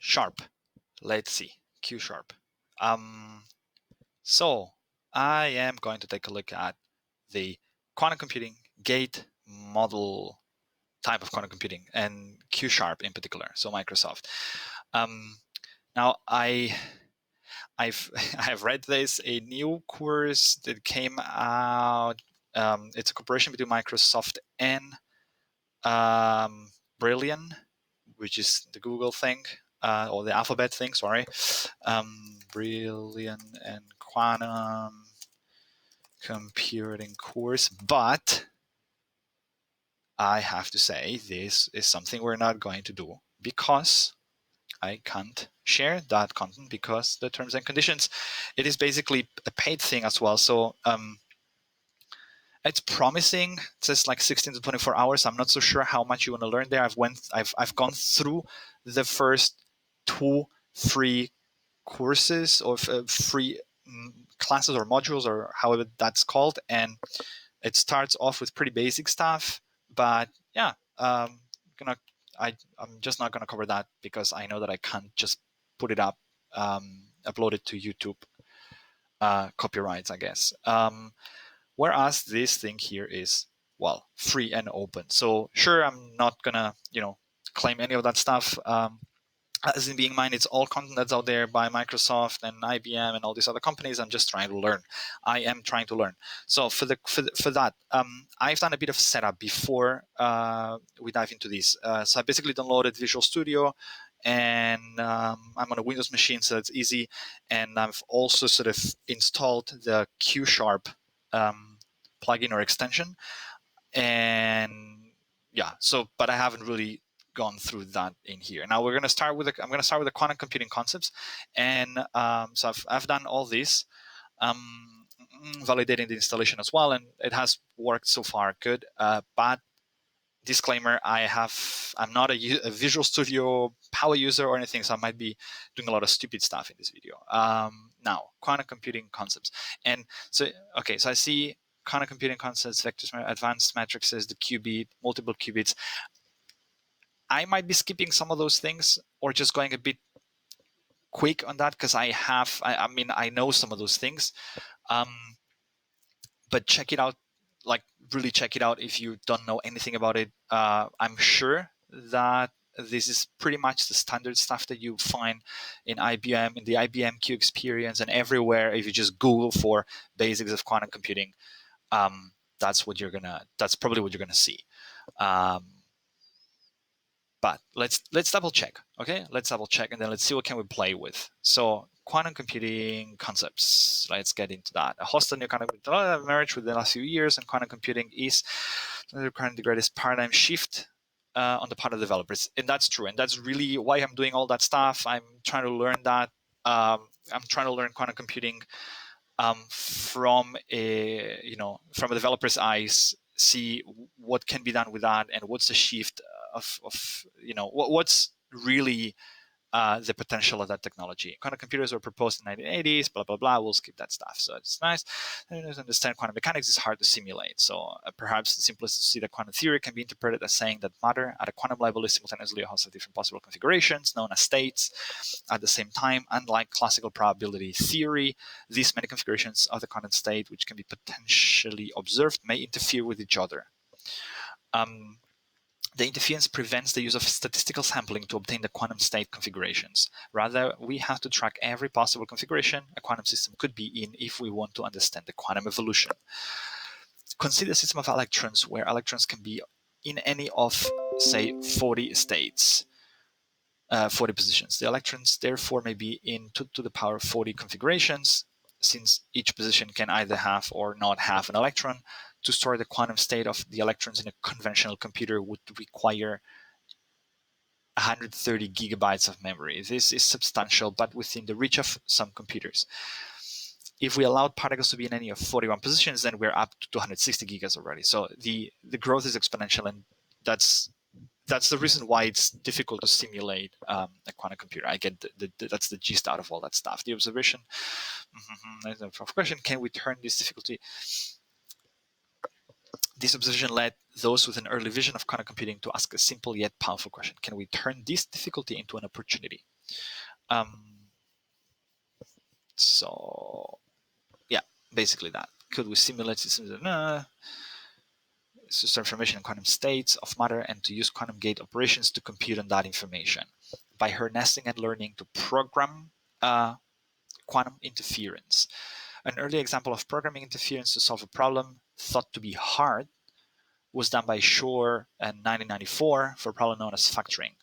sharp. Let's see, Q sharp. So I am going to take a look at the quantum computing gate model type of quantum computing and Q sharp in particular. So Microsoft. Now I have read there's a new course that came out. It's a cooperation between Microsoft and Brilliant, which is the Google thing, or the Alphabet thing, sorry. Brilliant and quantum computing course. But I have to say, this is something we're not going to do because I can't share that content because the terms and conditions, it is basically a paid thing as well. So it's promising. It says like 16 to 24 hours. I'm not so sure how much you want to learn there. I've gone through the first 2 free courses or free classes or modules or however that's called, and it starts off with pretty basic stuff. But yeah, I'm just not gonna cover that because I know that I can't just put it up, upload it to YouTube. Copyrights, I guess. Whereas this thing here is, well, free and open. So sure, I'm not gonna, claim any of that stuff. As in being mine, it's all content that's out there by Microsoft and IBM and all these other companies. I'm just trying to learn. I am trying to learn. So for that, I've done a bit of setup before we dive into this. So I basically downloaded Visual Studio, and I'm on a Windows machine, so it's easy. And I've also sort of installed the Q Sharp plugin or extension, and yeah. So, but I haven't really gone through that in here. Now we're going to start with I'm going to start with the quantum computing concepts, and so I've done all this, validating the installation as well, and it has worked so far good. But disclaimer: I'm not a Visual Studio power user or anything, so I might be doing a lot of stupid stuff in this video. Now, quantum computing concepts, and so okay, so I see quantum computing concepts, vectors, advanced matrices, the qubit, multiple qubits. I might be skipping some of those things or just going a bit quick on that because I mean, I know some of those things. But check it out, like really check it out if you don't know anything about it. I'm sure that this is pretty much the standard stuff that you find in IBM, in the IBM Q experience, and everywhere. If you just Google for basics of quantum computing, that's probably what you're gonna see. But let's double check, okay? Let's double check, and then let's see what can we play with. So quantum computing concepts. Let's get into that. A hostile new kind of emerged within the last few years, and quantum computing is currently the greatest paradigm shift on the part of developers, and that's true. And that's really why I'm doing all that stuff. I'm trying to learn that. I'm trying to learn quantum computing from from a developer's eyes. See what can be done with that, and what's the shift of what's really the potential of that technology. Quantum computers were proposed in the 1980s, blah, blah, blah. We'll skip that stuff. So it's nice. And to understand quantum mechanics is hard to simulate. So perhaps the simplest is to see that quantum theory can be interpreted as saying that matter at a quantum level is simultaneously a host of different possible configurations, known as states, at the same time. Unlike classical probability theory, these many configurations of the quantum state, which can be potentially observed, may interfere with each other. The interference prevents the use of statistical sampling to obtain the quantum state configurations. Rather, we have to track every possible configuration a quantum system could be in if we want to understand the quantum evolution. Consider a system of electrons where electrons can be in any of, say, 40 states, 40 positions. The electrons, therefore, may be in 2 to the power of 40 configurations, since each position can either have or not have an electron. To store the quantum state of the electrons in a conventional computer would require 130 gigabytes of memory. This is substantial, but within the reach of some computers. If we allowed particles to be in any of 41 positions, then we're up to 260 gigas already. So the growth is exponential, and that's the reason why it's difficult to simulate a quantum computer. I get that's the gist out of all that stuff. The observation. There's a question: can we turn this difficulty? This observation led those with an early vision of quantum computing to ask a simple yet powerful question: can we turn this difficulty into an opportunity? So yeah, basically that. Could we simulate systems? To store information in quantum states of matter and to use quantum gate operations to compute on that information by harnessing and learning to program quantum interference. An early example of programming interference to solve a problem thought to be hard was done by Shor in 1994 for a problem known as factoring.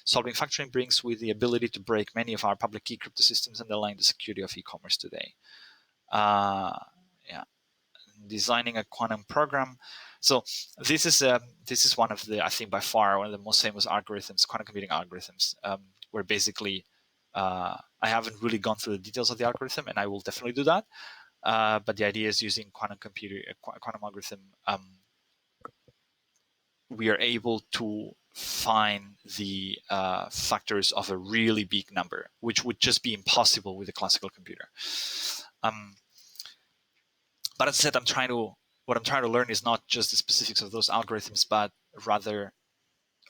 Solving factoring brings with the ability to break many of our public key crypto systems underlying the security of e-commerce today. Yeah, designing a quantum program. So this is one of the, I think by far one of the most famous algorithms, quantum computing algorithms, where basically I haven't really gone through the details of the algorithm, and I will definitely do that. But the idea is using quantum algorithm. We are able to find the factors of a really big number, which would just be impossible with a classical computer. But as I said, what I'm trying to learn is not just the specifics of those algorithms, but rather,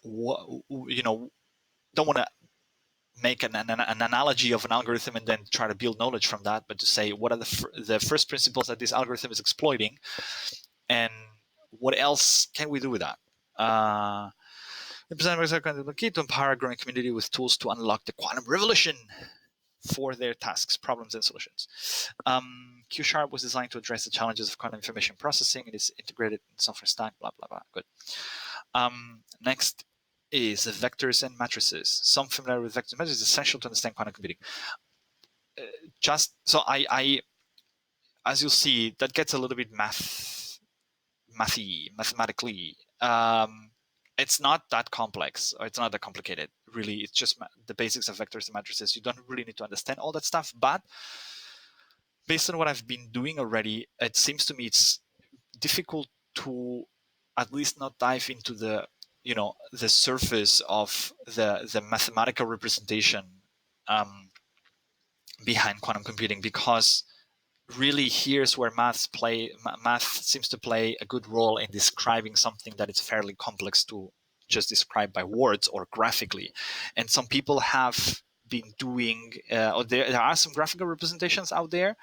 don't want to make an analogy of an algorithm and then try to build knowledge from that, but to say what are the first principles that this algorithm is exploiting, and what else can we do with that? The key to empower a growing community with tools to unlock the quantum revolution for their tasks, problems, and solutions. Q# was designed to address the challenges of quantum information processing. It is integrated in software stack, blah, blah, blah. Good. Next is vectors and matrices. Some familiar with vectors and matrices is essential to understand quantum computing. I as you'll see, that gets a little bit mathematically. It's not that complex, or it's not that complicated, really. It's just the basics of vectors and matrices. You don't really need to understand all that stuff, but based on what I've been doing already, it seems to me it's difficult to at least not dive into the surface of the mathematical representation behind quantum computing, because really here's where math seems to play a good role in describing something that is fairly complex to just describe by words or graphically. And some people have been doing, or there are some graphical representations out there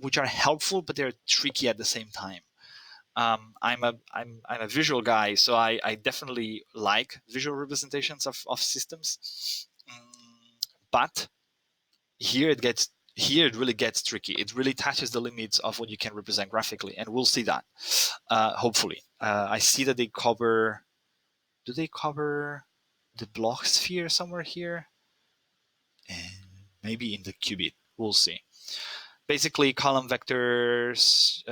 which are helpful, but they're tricky at the same time. I'm a visual guy, so I definitely like visual representations of systems, but here it really gets tricky. It really touches the limits of what you can represent graphically, and we'll see that hopefully. I see that they cover. Do they cover the block sphere somewhere here? And maybe in the qubit. We'll see. Basically, column vectors,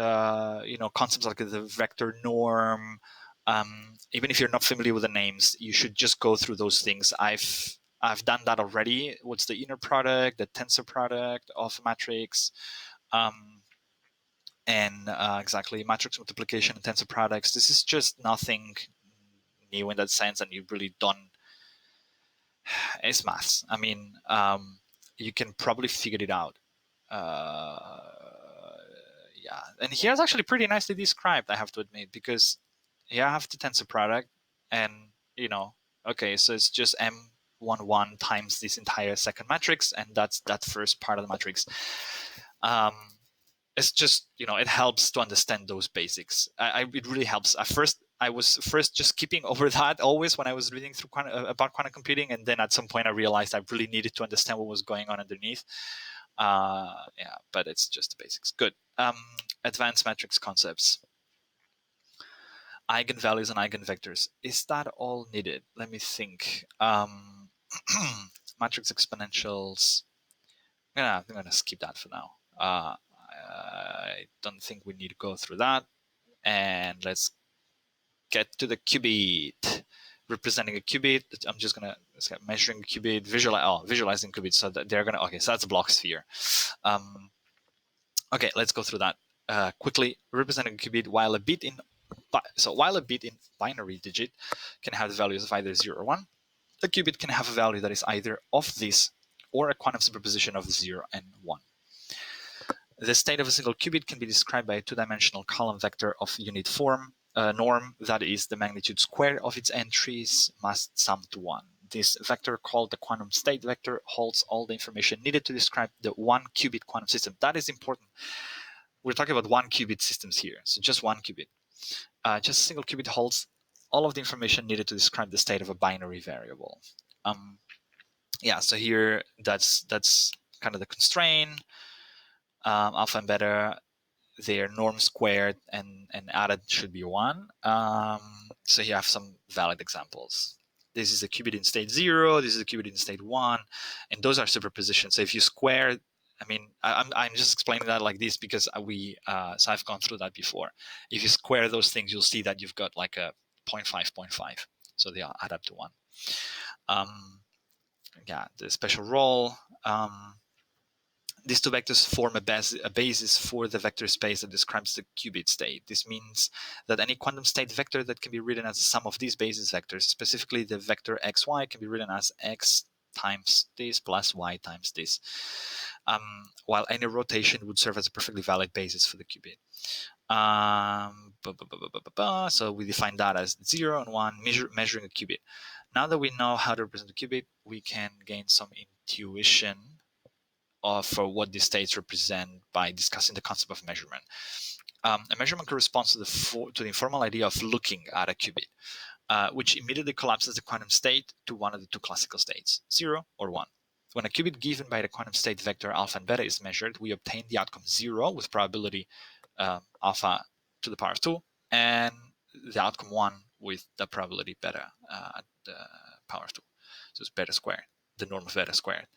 concepts like the vector norm. Even if you're not familiar with the names, you should just go through those things. I've done that already. What's the inner product, the tensor product of a matrix, and exactly matrix multiplication and tensor products. This is just nothing new in that sense, and you really don't. It's maths. I mean, you can probably figure it out. Yeah, and here's actually pretty nicely described, I have to admit, because here I have the tensor product, and okay, so it's just M11 times this entire second matrix, and that's that first part of the matrix. It's just it helps to understand those basics. It really helps. I was just skipping over that always when I was reading through about quantum computing, and then at some point I realized I really needed to understand what was going on underneath. Yeah, but it's just the basics. Good. Advanced matrix concepts. Eigenvalues and eigenvectors. Is that all needed? Let me think. Matrix exponentials. I'm going to skip that for now. I don't think we need to go through that. And let's get to the qubit. Representing a qubit. I'm just going to measuring a qubit, visualizing qubits. So that they're going to, okay, so that's a block sphere. Okay, let's go through that quickly. Representing a qubit, while a bit in binary digit can have the values of either 0 or 1, a qubit can have a value that is either of this or a quantum superposition of 0 and 1. The state of a single qubit can be described by a two-dimensional column vector of unit form, norm, that is, the magnitude square of its entries must sum to 1. this vector called the quantum state vector holds all the information needed to describe the 1-qubit quantum system. That is important. We're talking about 1-qubit systems here, so just 1 qubit. Just a single qubit holds all of the information needed to describe the state of a binary variable. Yeah, so here that's kind of the constraint. Alpha and beta, their norm squared and added should be 1. So you have some valid examples. This is a qubit in state 0, this is a qubit in state 1, and those are superpositions. So if you square, I mean, I'm just explaining that like this because so I've gone through that before. If you square those things, you'll see that you've got like a 0.5, so they add up to 1. Yeah, the special role. These two vectors form a basis for the vector space that describes the qubit state. This means that any quantum state vector that can be written as a sum of these basis vectors, specifically the vector xy, can be written as x times this plus y times this, while any rotation would serve as a perfectly valid basis for the qubit. So we define that as 0 and 1, measuring a qubit. Now that we know how to represent the qubit, we can gain some intuition for what these states represent by discussing the concept of measurement. A measurement corresponds to the informal idea of looking at a qubit, which immediately collapses the quantum state to one of the two classical states, 0 or 1. When a qubit given by the quantum state vector alpha and beta is measured, we obtain the outcome 0 with probability alpha to the power of 2, and the outcome 1 with the probability beta at the power of 2. So it's beta squared, the norm of beta squared.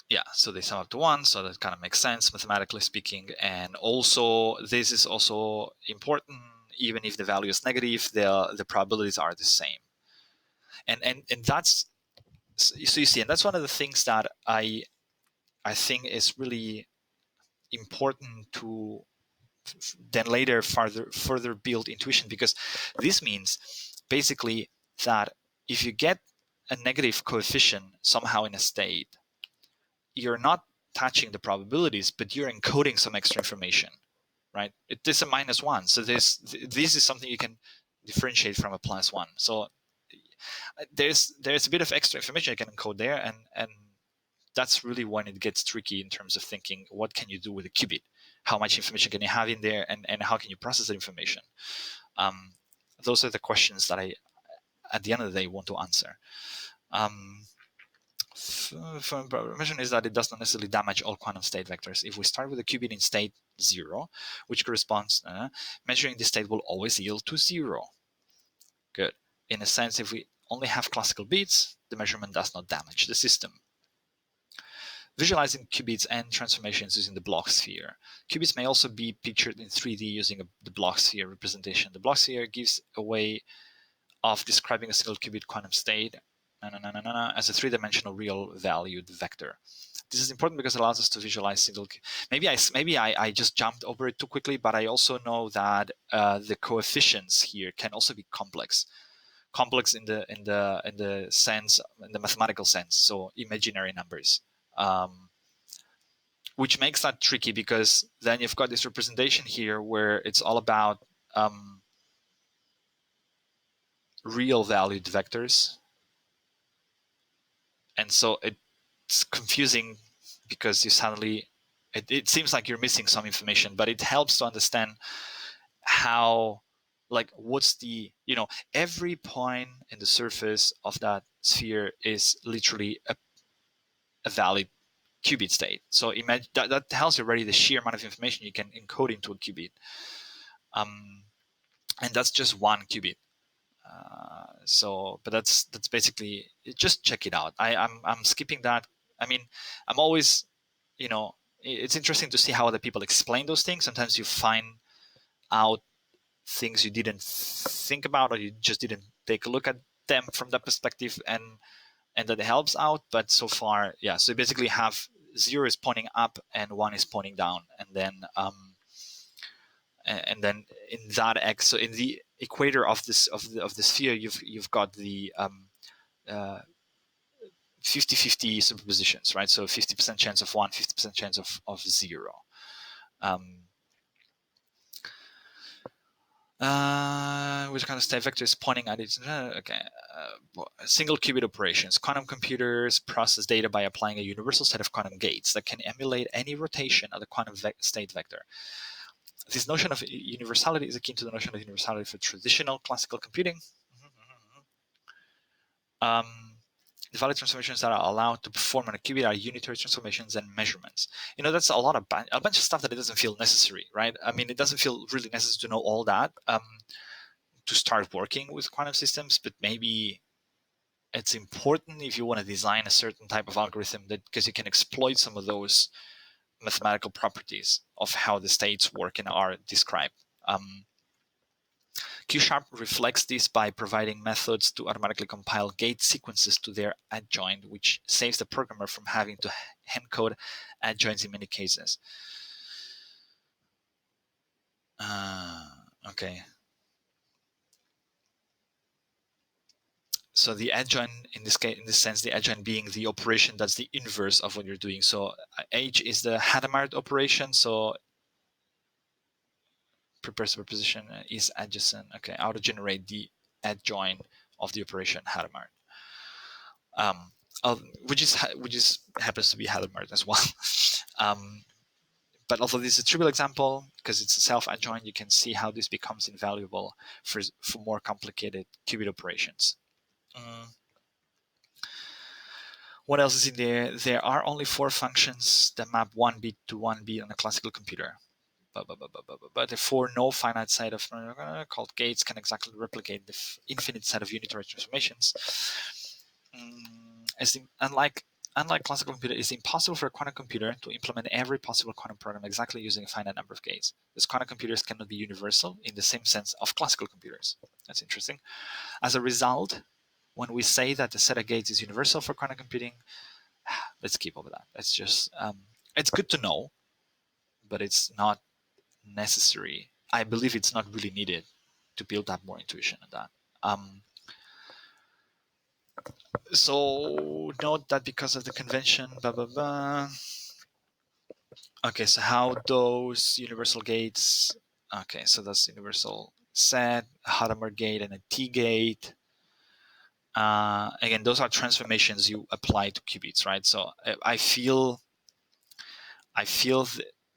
Yeah, so they sum up to 1, so that kind of makes sense mathematically speaking. And also, this is also important. Even if the value is negative, the probabilities are the same. And that's, so you see, and that's one of the things that I think is really important to then later further build intuition, because this means basically that if you get a negative coefficient somehow in a state, you're not touching the probabilities, but you're encoding some extra information, right? It is a -1, so this is something you can differentiate from a +1. So there's a bit of extra information you can encode there, and that's really when it gets tricky in terms of thinking, what can you do with a qubit? How much information can you have in there, and how can you process that information? Those are the questions that I, at the end of the day, want to answer. Information is that it does not necessarily damage all quantum state vectors. If we start with a qubit in state 0, which corresponds, measuring this state will always yield to 0. Good. In a sense, if we only have classical bits, the measurement does not damage the system. Visualizing qubits and transformations using the Bloch sphere. Qubits may also be pictured in 3D using the Bloch sphere representation. The Bloch sphere gives a way of describing a single qubit quantum state as a three-dimensional real-valued vector. This is important because it allows us to visualize single. Maybe I just jumped over it too quickly, but I also know that the coefficients here can also be complex in the sense, in the mathematical sense, so imaginary numbers, which makes that tricky, because then you've got this representation here where it's all about real-valued vectors. And so it's confusing because you suddenly, it seems like you're missing some information, but it helps to understand how, like, what's the, every point in the surface of that sphere is literally a valid qubit state. So imagine that tells you already the sheer amount of information you can encode into a qubit. And that's just one qubit. But that's basically, just check it out. I'm skipping that. I mean, I'm always, it's interesting to see how other people explain those things. Sometimes you find out things you didn't think about, or you just didn't take a look at them from that perspective, and that helps out. But so far, yeah. So you basically have 0 is pointing up and 1 is pointing down, and then in that x, so in the equator of this of the sphere, you've got the 50-50 superpositions, right? So 50% chance of 1, 50% chance of 0. Which kind of state vector is pointing at it? Okay. Single qubit operations. Quantum computers process data by applying a universal set of quantum gates that can emulate any rotation of the quantum state vector. This notion of universality is akin to the notion of universality for traditional classical computing. The value transformations that are allowed to perform on a qubit are unitary transformations and measurements. That's a bunch of stuff that it doesn't feel necessary, right? I mean, it doesn't feel really necessary to know all that to start working with quantum systems, but maybe it's important if you want to design a certain type of algorithm, that because you can exploit some of those mathematical properties of how the states work and are described. Q-sharp reflects this by providing methods to automatically compile gate sequences to their adjoint, which saves the programmer from having to encode adjoints in many cases. Okay. So the adjoint, in this sense, the adjoint being the operation that's the inverse of what you're doing. So H is the Hadamard operation. So prepares the proposition is adjacent. Okay, auto-generate the adjoint of the operation Hadamard. Which happens to be Hadamard as well. But although this is a trivial example, because it's a self-adjoint, you can see how this becomes invaluable for more complicated qubit operations. What else is in there? There are only 4 functions that map one bit to one bit on a classical computer. But therefore, no finite set of called gates can exactly replicate the infinite set of unitary transformations. Unlike classical computer, it's impossible for a quantum computer to implement every possible quantum program exactly using a finite number of gates. These quantum computers cannot be universal in the same sense of classical computers. That's interesting. As a result, when we say that the set of gates is universal for quantum computing, let's keep over that. It's just it's good to know, but it's not necessary. I believe it's not really needed to build up more intuition on that. So note that because of the convention, blah blah blah. Okay, so how those universal gates? Okay, so that's universal set, a Hadamard gate, and a T gate. Again, those are transformations you apply to qubits, right? So I feel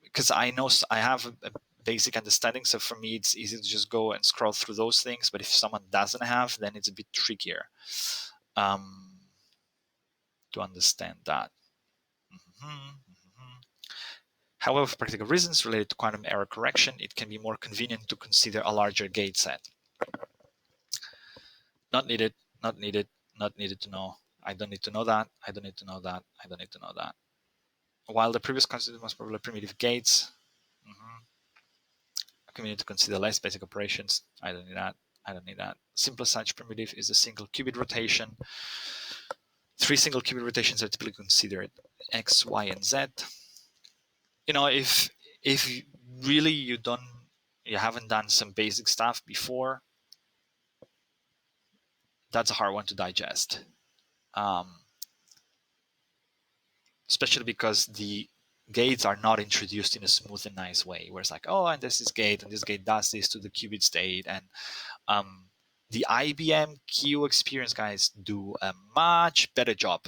because I know I have a basic understanding. So for me, it's easy to just go and scroll through those things. But if someone doesn't have, then it's a bit trickier to understand that. However, for practical reasons related to quantum error correction, it can be more convenient to consider a larger gate set. Not needed, not needed, not needed to know. I don't need to know that. I don't need to know that. I don't need to know that. While the previous considered most probably primitive gates, we need to consider less basic operations. I don't need that. I don't need that. Simplest such primitive is a single qubit rotation. 3 single qubit rotations are typically considered X, Y, and Z. If really you haven't done some basic stuff before, that's a hard one to digest. Especially because the gates are not introduced in a smooth and nice way, where it's like, oh, and this is gate, and this gate does this to the qubit state, and the IBM Q experience guys do a much better job